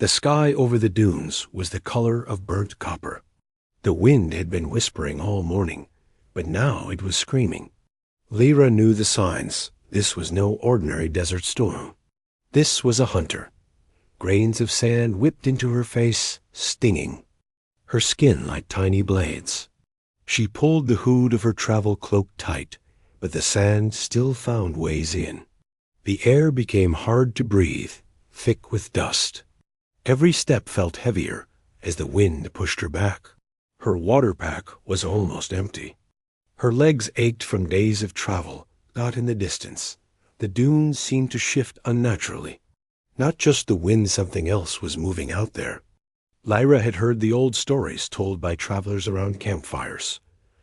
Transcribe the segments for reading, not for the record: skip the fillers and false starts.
The sky over the dunes was the color of burnt copper. The wind had been whispering all morning, but now it was screaming. Lyra knew the signs. This was no ordinary desert storm. This was a hunter. Grains of sand whipped into her face, stinging. Her skin like tiny blades. She pulled the hood of her travel cloak tight, but the sand still found ways in. The air became hard to breathe, thick with dust. Every step felt heavier as the wind pushed her back. Her water pack was almost empty. Her legs ached from days of travel, not in the distance. The dunes seemed to shift unnaturally. Not just the wind, something else was moving out there. Lyra had heard the old stories told by travelers around campfires.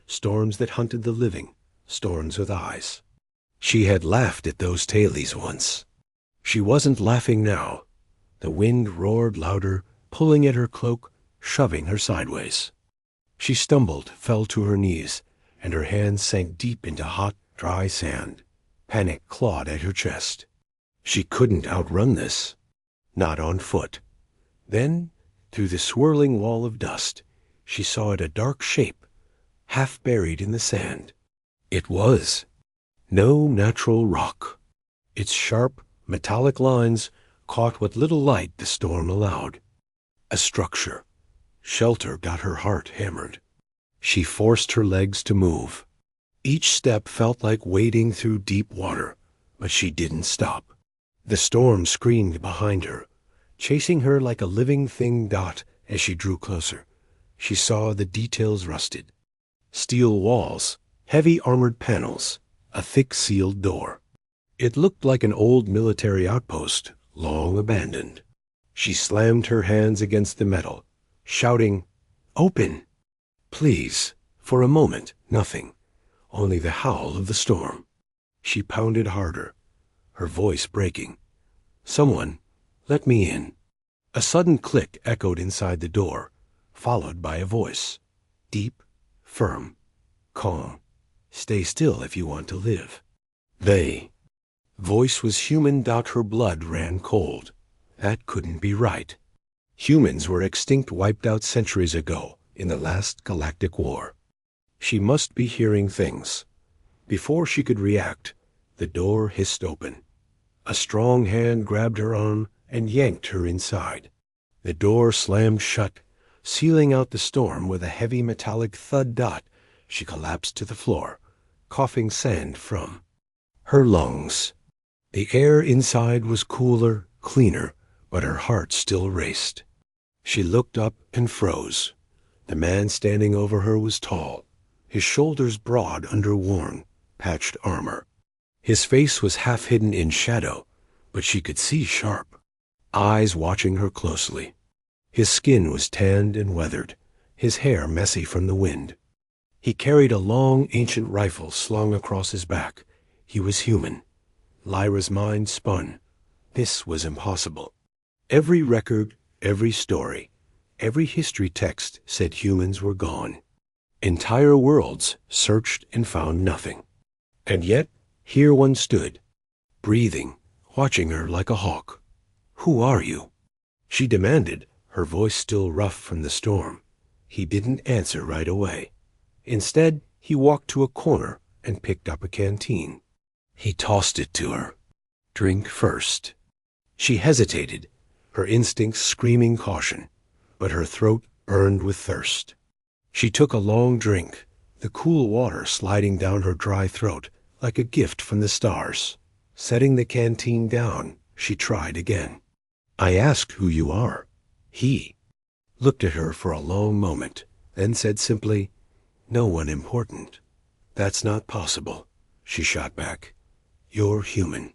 Storms that hunted the living, storms with eyes. She had laughed at those tailies once. She wasn't laughing now. The wind roared louder, pulling at her cloak, shoving her sideways. She stumbled, fell to her knees, and her hands sank deep into hot, dry sand. Panic clawed at her chest. She couldn't outrun this. Not on foot. Then, through the swirling wall of dust, she saw it a dark shape, half buried in the sand. It was no natural rock. Its sharp, metallic lines caught what little light the storm allowed. A structure. Shelter got her heart hammered. She forced her legs to move. Each step felt like wading through deep water, but she didn't stop. The storm screamed behind her, chasing her like a living thing dot as she drew closer. She saw the details rusted. Steel walls, heavy armored panels, a thick sealed door. It looked like an old military outpost, long abandoned. She slammed her hands against the metal, shouting, "Open!" Please. For a moment, nothing. Only the howl of the storm. She pounded harder, her voice breaking. "Someone, let me in." A sudden click echoed inside the door, followed by a voice. Deep, firm, calm. "Stay still if you want to live." They. Voice was human. Her blood ran cold. That couldn't be right. Humans were extinct, wiped out centuries ago in the last Galactic War. She must be hearing things. Before she could react, the door hissed open. A strong hand grabbed her arm and yanked her inside. The door slammed shut, sealing out the storm with a heavy metallic thud. She collapsed to the floor, coughing sand from her lungs. The air inside was cooler, cleaner, but her heart still raced. She looked up and froze. The man standing over her was tall, his shoulders broad under worn, patched armor. His face was half hidden in shadow, but she could see sharp. Eyes watching her closely. His skin was tanned and weathered, his hair messy from the wind. He carried a long, ancient rifle slung across his back. He was human. Lyra's mind spun. This was impossible. Every record, every story, every history text said humans were gone. Entire worlds searched and found nothing. And yet, here one stood, breathing, watching her like a hawk. "Who are you?" she demanded, her voice still rough from the storm. He didn't answer right away. Instead, he walked to a corner and picked up a canteen. He tossed it to her. "Drink first." She hesitated, her instincts screaming caution, but her throat burned with thirst. She took a long drink, the cool water sliding down her dry throat like a gift from the stars. Setting the canteen down, she tried again. "I asked who you are." He looked at her for a long moment, then said simply, "No one important." "That's not possible," she shot back. "You're human."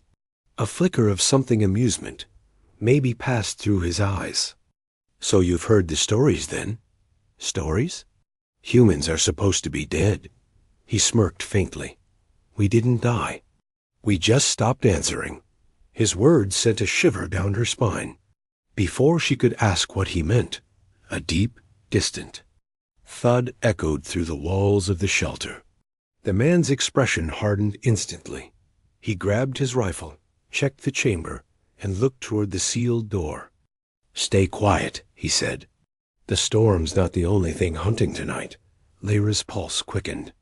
A flicker of something amusement maybe passed through his eyes. "So you've heard the stories then?" "Stories? Humans are supposed to be dead." He smirked faintly. "We didn't die. We just stopped answering." His words sent a shiver down her spine. Before she could ask what he meant, a deep, distant thud echoed through the walls of the shelter. The man's expression hardened instantly. He grabbed his rifle, checked the chamber, and looked toward the sealed door. "Stay quiet," he said. "The storm's not the only thing hunting tonight." Lyra's pulse quickened.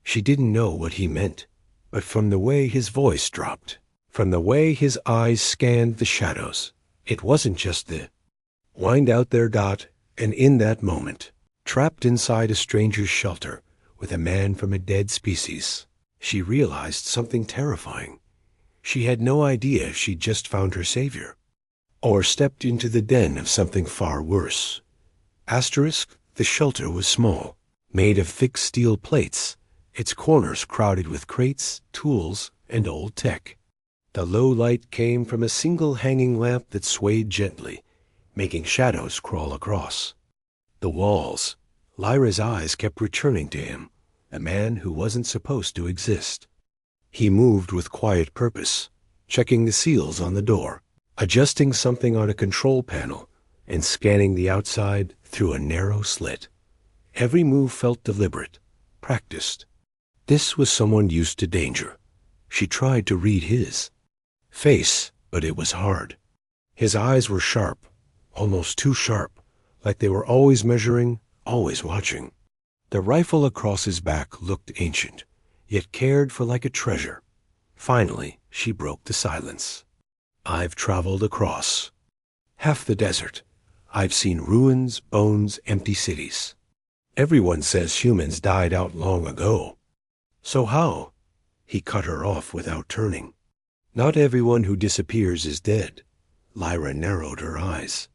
She didn't know what he meant, but from the way his voice dropped, from the way his eyes scanned the shadows, it wasn't just the wind out there, Dot. And in that moment, trapped inside a stranger's shelter with a man from a dead species, she realized something terrifying. She had no idea she'd just found her savior, or stepped into the den of something far worse. The shelter was small, made of thick steel plates, its corners crowded with crates, tools, and old tech. The low light came from a single hanging lamp that swayed gently, making shadows crawl across the walls. Lyra's eyes kept returning to him, a man who wasn't supposed to exist. He moved with quiet purpose, checking the seals on the door, adjusting something on a control panel, and scanning the outside through a narrow slit. Every move felt deliberate, practiced. This was someone used to danger. She tried to read his face, but it was hard. His eyes were sharp, almost too sharp, like they were always measuring, always watching. The rifle across his back looked ancient, yet cared for like a treasure. Finally, she broke the silence. "I've traveled across half the desert. I've seen ruins, bones, empty cities. Everyone says humans died out long ago. So how?" He cut her off without turning. "Not everyone who disappears is dead." Lyra narrowed her eyes.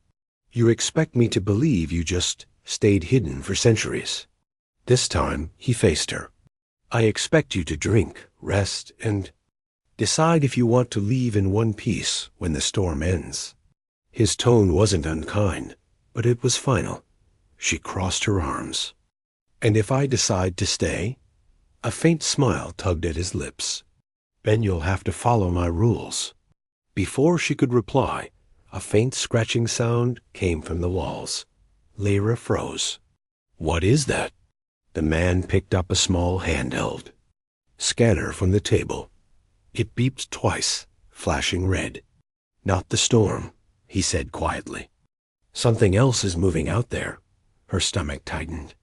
"You expect me to believe you just stayed hidden for centuries?" This time, he faced her. "I expect you to drink, rest, and decide if you want to leave in one piece when the storm ends." His tone wasn't unkind, but it was final. She crossed her arms. "And if I decide to stay?" A faint smile tugged at his lips. "Then you'll have to follow my rules." Before she could reply, a faint scratching sound came from the walls. Lyra froze. "What is that?" The man picked up a small handheld scanner from the table. It beeped twice, flashing red. "Not the storm," he said quietly. "Something else is moving out there." Her stomach tightened.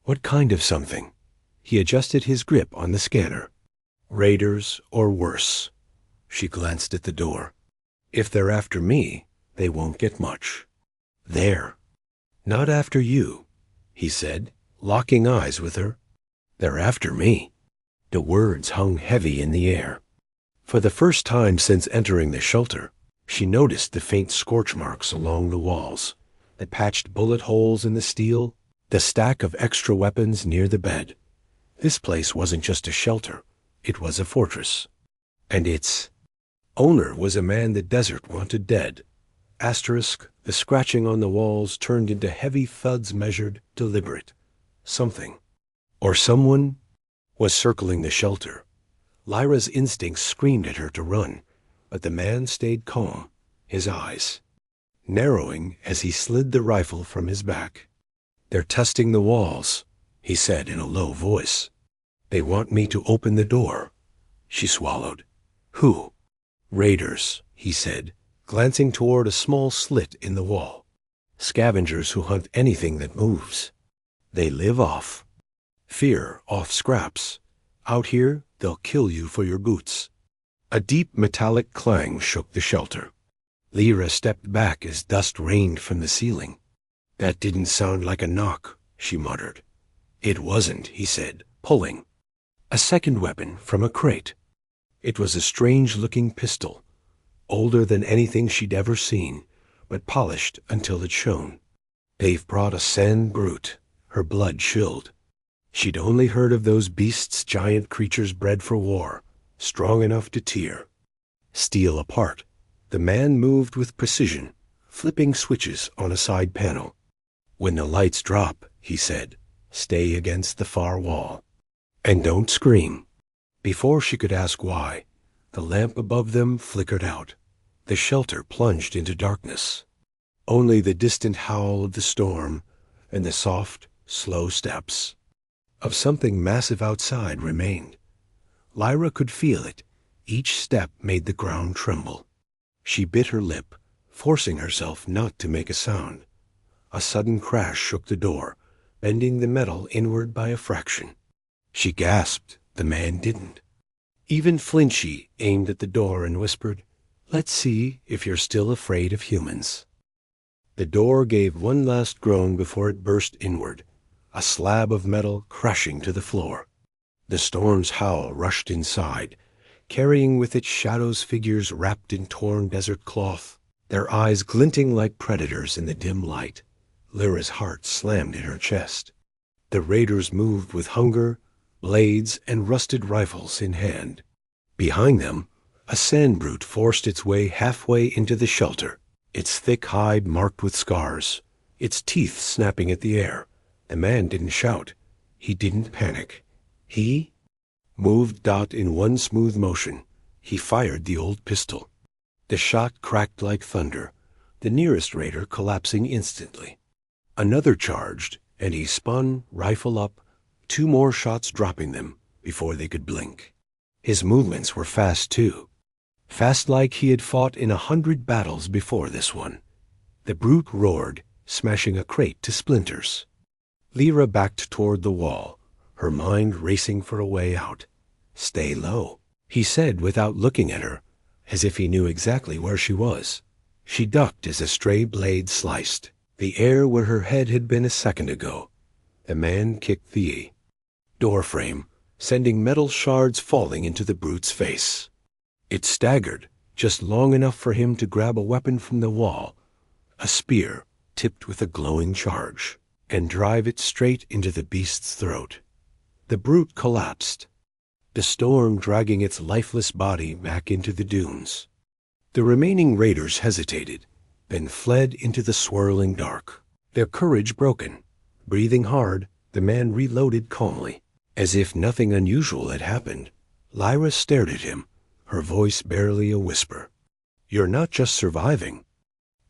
"What kind of something?" He adjusted his grip on the scanner. "Raiders or worse." She glanced at the door. "If they're after me, they won't get much." "There." "Not after you," he said, locking eyes with her. "They're after me." The words hung heavy in the air. For the first time since entering the shelter, she noticed the faint scorch marks along the walls, the patched bullet holes in the steel, the stack of extra weapons near the bed. This place wasn't just a shelter, it was a fortress. And its owner was a man the desert wanted dead. The scratching on the walls turned into heavy thuds, measured, deliberate. Something, or someone, was circling the shelter. Lyra's instincts screamed at her to run, but the man stayed calm, his eyes narrowing as he slid the rifle from his back. "They're testing the walls," he said in a low voice. "They want me to open the door." She swallowed. "Who?" "Raiders," he said, glancing toward a small slit in the wall. "Scavengers who hunt anything that moves. They live off fear, off scraps. Out here, they'll kill you for your boots." A deep metallic clang shook the shelter. Lyra stepped back as dust rained from the ceiling. "That didn't sound like a knock," she muttered. "It wasn't," he said, pulling a second weapon from a crate. It was a strange-looking pistol, older than anything she'd ever seen, but polished until it shone. "They've brought a sand brute." Her blood chilled. She'd only heard of those beasts, giant creatures bred for war, strong enough to tear steel apart. The man moved with precision, flipping switches on a side panel. "When the lights drop," he said, "stay against the far wall. And don't scream." Before she could ask why, the lamp above them flickered out. The shelter plunged into darkness. Only the distant howl of the storm and the soft, slow steps of something massive outside remained. Lyra could feel it. Each step made the ground tremble. She bit her lip, forcing herself not to make a sound. A sudden crash shook the door, bending the metal inward by a fraction. She gasped. The man didn't. Even Flinchy aimed at the door and whispered, "Let's see if you're still afraid of humans." The door gave one last groan before it burst inward, a slab of metal crashing to the floor. The storm's howl rushed inside, carrying with it shadows figures wrapped in torn desert cloth, their eyes glinting like predators in the dim light. Lyra's heart slammed in her chest. The raiders moved with hunger, blades and rusted rifles in hand. Behind them, a sand brute forced its way halfway into the shelter, its thick hide marked with scars, its teeth snapping at the air. The man didn't shout. He didn't panic. He moved Dot in one smooth motion. He fired the old pistol. The shot cracked like thunder, the nearest raider collapsing instantly. Another charged, and he spun, rifle up, 2 more shots dropping them before they could blink. His movements were fast, too. Fast like he had fought in 100 battles before this one. The brute roared, smashing a crate to splinters. Lyra backed toward the wall, her mind racing for a way out. "Stay low," he said without looking at her, as if he knew exactly where she was. She ducked as a stray blade sliced the air where her head had been a second ago. The man kicked the doorframe, sending metal shards falling into the brute's face. It staggered, just long enough for him to grab a weapon from the wall, a spear tipped with a glowing charge, and drive it straight into the beast's throat. The brute collapsed, the storm dragging its lifeless body back into the dunes. The remaining raiders hesitated, then fled into the swirling dark, their courage broken. Breathing hard, the man reloaded calmly, as if nothing unusual had happened. Lyra stared at him, her voice barely a whisper. "You're not just surviving.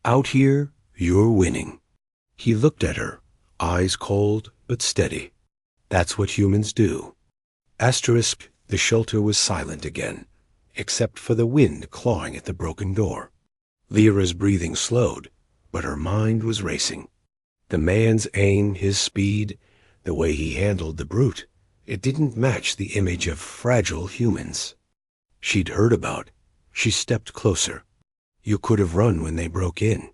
Out here, you're winning." He looked at her, eyes cold but steady. "That's what humans do." The shelter was silent again, except for the wind clawing at the broken door. Lyra's breathing slowed, but her mind was racing. The man's aim, his speed, the way he handled the brute, it didn't match the image of fragile humans she'd heard about. She stepped closer. "You could have run when they broke in.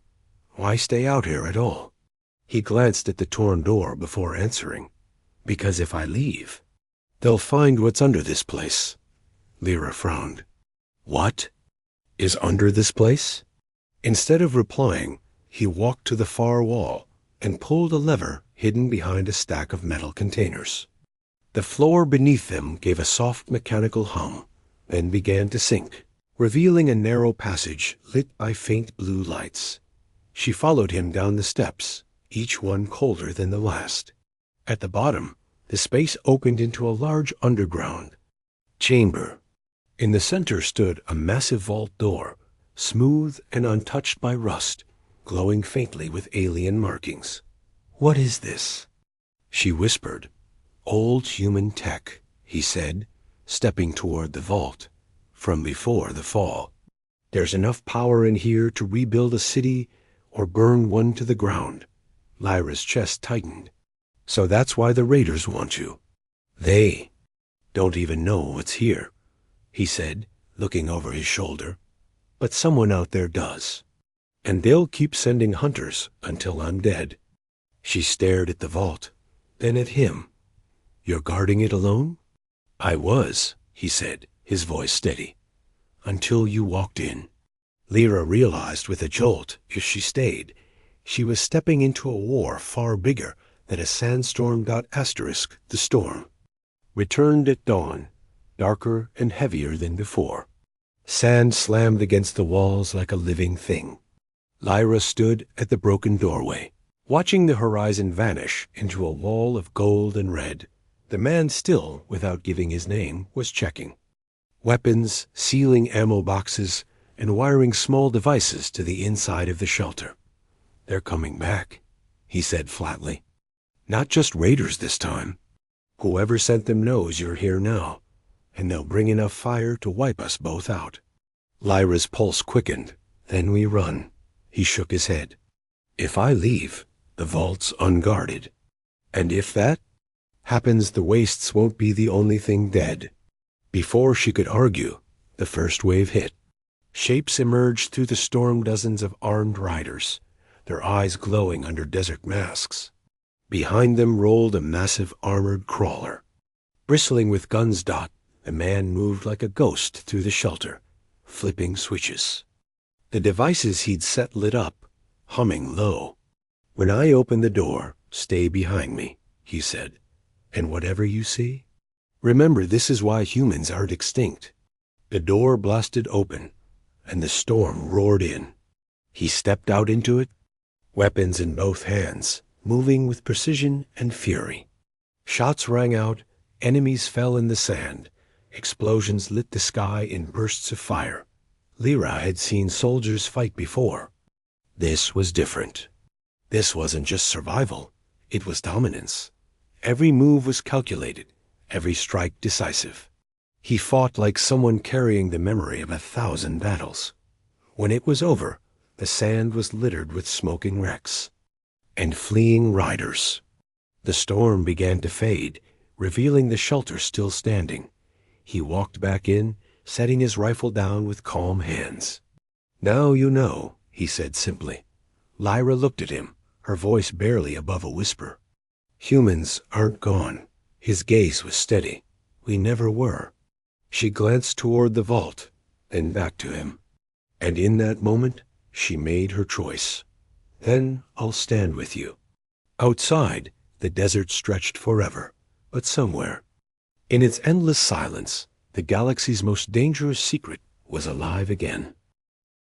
Why stay out here at all?" He glanced at the torn door before answering. "Because if I leave, they'll find what's under this place." Lyra frowned. "What is under this place?" Instead of replying, he walked to the far wall and pulled a lever hidden behind a stack of metal containers. The floor beneath them gave a soft mechanical hum, then began to sink, revealing a narrow passage lit by faint blue lights. She followed him down the steps, each one colder than the last. At the bottom, the space opened into a large underground chamber. In the center stood a massive vault door, smooth and untouched by rust, glowing faintly with alien markings. "What is this?" she whispered. "Old human tech," he said, stepping toward the vault, "from before the fall. There's enough power in here to rebuild a city or burn one to the ground." Lyra's chest tightened. "So that's why the raiders want you. They don't even know what's here," he said, looking over his shoulder. "But someone out there does. And they'll keep sending hunters until I'm dead." She stared at the vault, then at him. "You're guarding it alone?" "I was," he said, his voice steady, "until you walked in." Lyra realized with a jolt, if she stayed, she was stepping into a war far bigger than a sandstorm. The storm returned at dawn, darker and heavier than before. Sand slammed against the walls like a living thing. Lyra stood at the broken doorway, watching the horizon vanish into a wall of gold and red. The man, still without giving his name, was checking weapons, sealing ammo boxes, and wiring small devices to the inside of the shelter. "They're coming back," he said flatly. "Not just raiders this time. Whoever sent them knows you're here now, and they'll bring enough fire to wipe us both out." Lyra's pulse quickened. "Then we run," He shook his head. If I leave, the vault's unguarded. And if that happens, the wastes won't be the only thing dead. Before she could argue, the first wave hit. Shapes emerged through the storm, dozens of armed riders, their eyes glowing under desert masks. Behind them rolled a massive armored crawler. Bristling with guns, the man moved like a ghost through the shelter, flipping switches. The devices he'd set lit up, humming low. When I open the door, stay behind me, he said. And whatever you see, remember this is why humans aren't extinct. The door blasted open, and the storm roared in. He stepped out into it, weapons in both hands, moving with precision and fury. Shots rang out, enemies fell in the sand, explosions lit the sky in bursts of fire. Lyra had seen soldiers fight before. This was different. This wasn't just survival, it was dominance. Every move was calculated, every strike decisive. He fought like someone carrying the memory of 1,000 battles. When it was over, the sand was littered with smoking wrecks and fleeing riders. The storm began to fade, revealing the shelter still standing. He walked back in, setting his rifle down with calm hands. Now you know, he said simply. Lyra looked at him, her voice barely above a whisper. Humans aren't gone. His gaze was steady. We never were. She glanced toward the vault, then back to him. And in that moment, she made her choice. Then I'll stand with you. Outside, the desert stretched forever, but somewhere, in its endless silence, the galaxy's most dangerous secret was alive again.